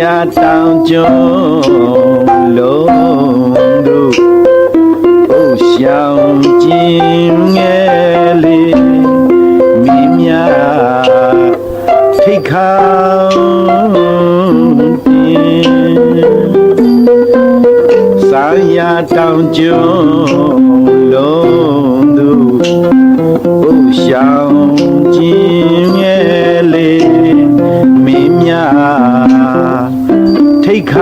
呀当中龙都不相近哎哩明呀推靠山呀当中龙都不相近哎哩明呀推靠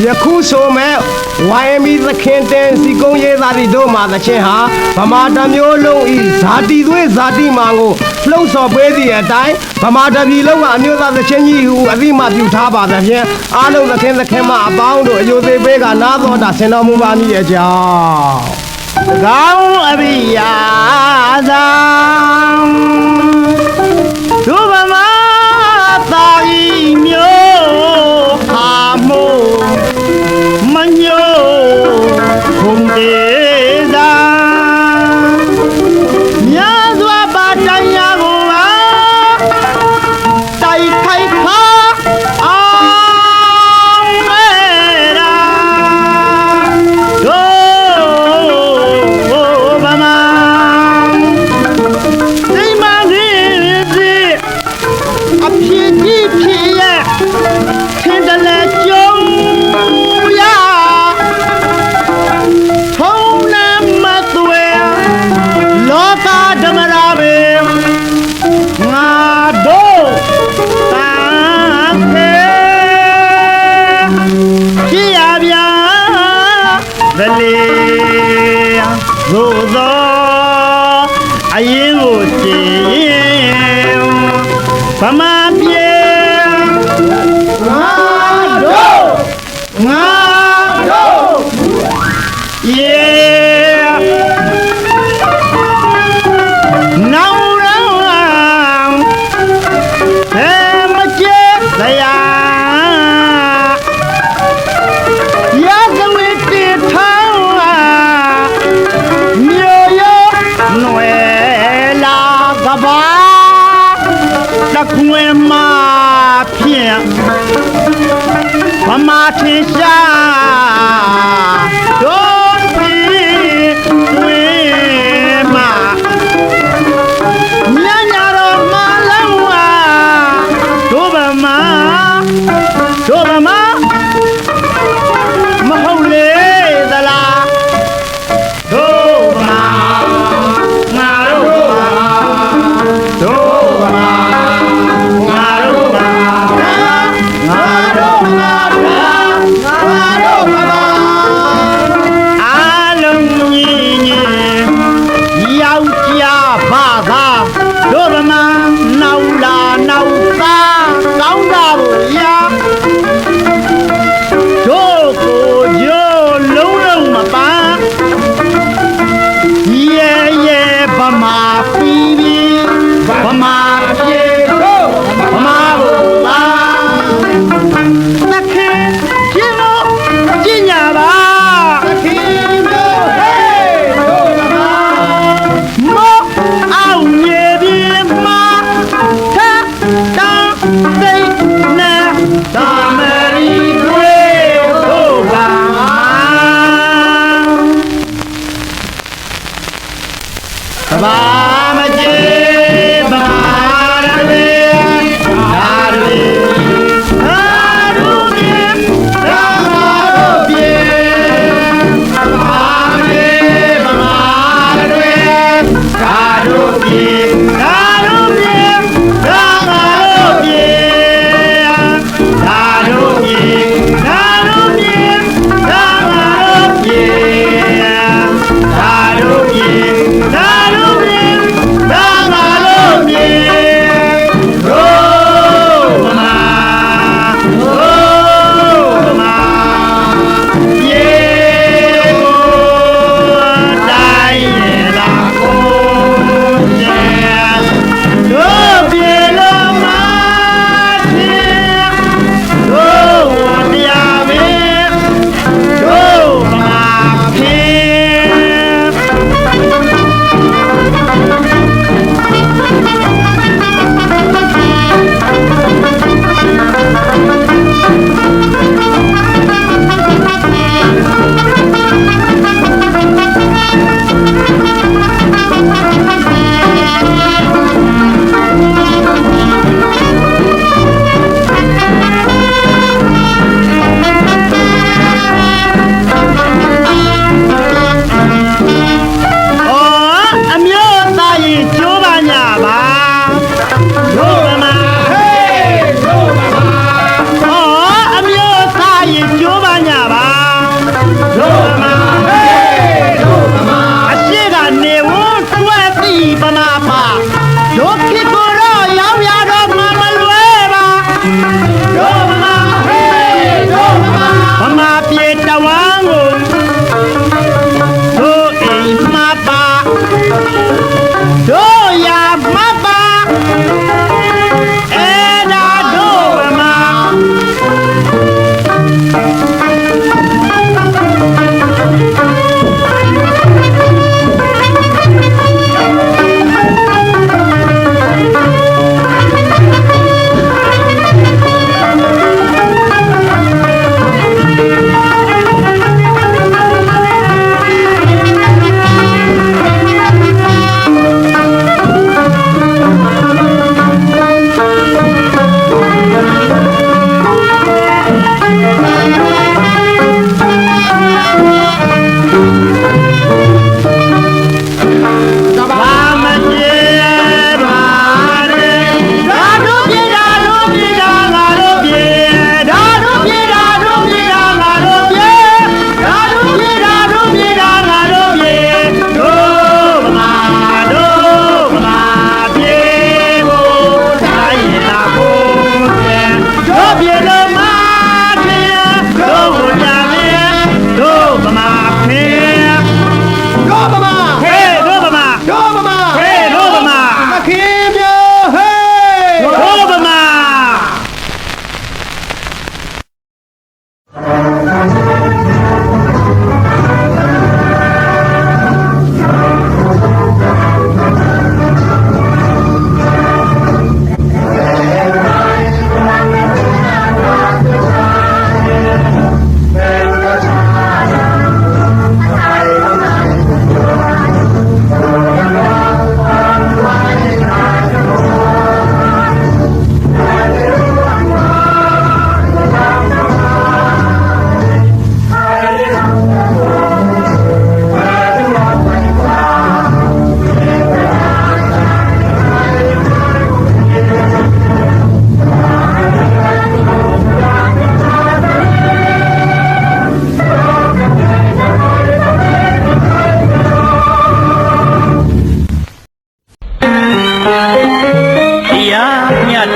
ယခုဆိုမဲ့ဝိုင်းမီသခင်တန်စီကုန်းရဲသားတွေတို့မှာသချင်းဟာဗမာတမျိုးလုံးဤဇာတိသွေးဇာတိမာကိုလှုပ်ဆော်ပေးသည့်အတိုင်းဗမာတပြည်လုံးကအမျိုးသားသချင်းကြီးဟုအသိမှပြုထားပါသဖြင့်အားလုံးသခင်မအပေါင်းတို့အယုသေးပေးကနားတော်တာဆင်တော်မူပါမည်အကြောင်းကောင်းအရိယာသာဒုဗမာသာဤမျိုးအာမို့မညိုခုန်သေးသာမြတ်စွာဘုရားရာကိုတိုက်ခိုက်ခါအောင်မဲရာဒုဗ ဓမ္မရာပဲငါတို့တန်ခဲကြည်ရဗျာဗလေသို့သောအရင်ကိုကြည်ရင်ဗမာပြေငါတို့yeah now round ma che daya ya gwe ti thawa myo yo nwe la ga ba ta kwe ma phien ba ma thin sha do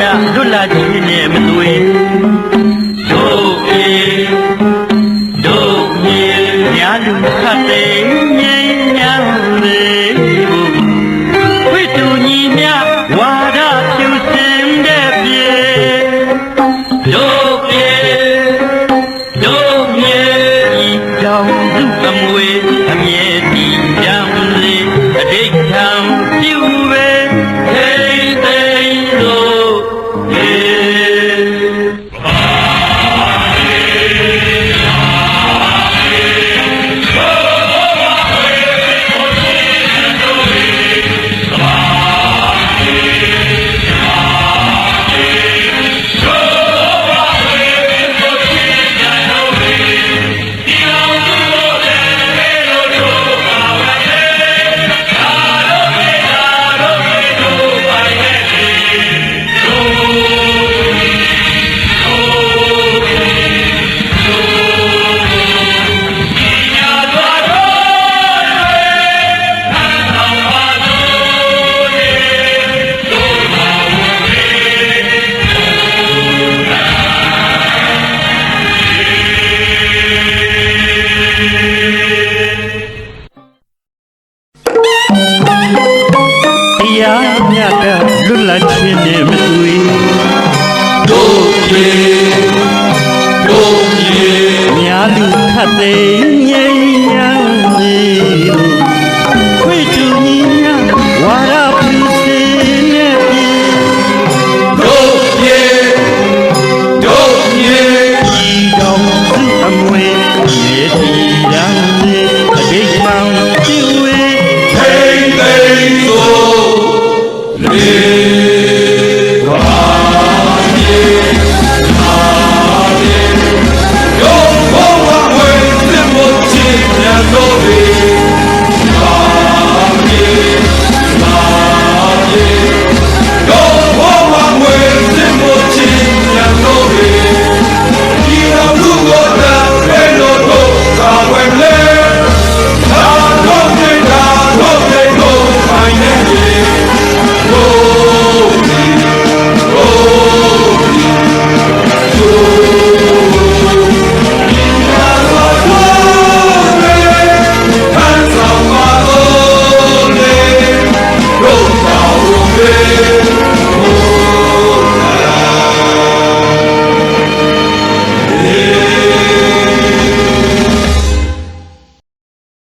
တာလွတ်လာခြင်းနဲ့မသွေတို့ပြေတို့မြေညာလူခတ်တဲ့ငြိမ်းချမ်းလေးဝိတုညီမြဝါဒဖြူစင်တဲ့ပြေတို့ပြေတို့မြေဤကြောင့်သူအမွေအမြဲတည်ကြံလေအတိတ်ထံပြုပဲထိတ်သိမ်းလို့တရားမြတ်တာလွတ်လပ်ခြင်းနဲ့မသွေတို့ပြေတို့မြေညာလူခတ်သိမ်း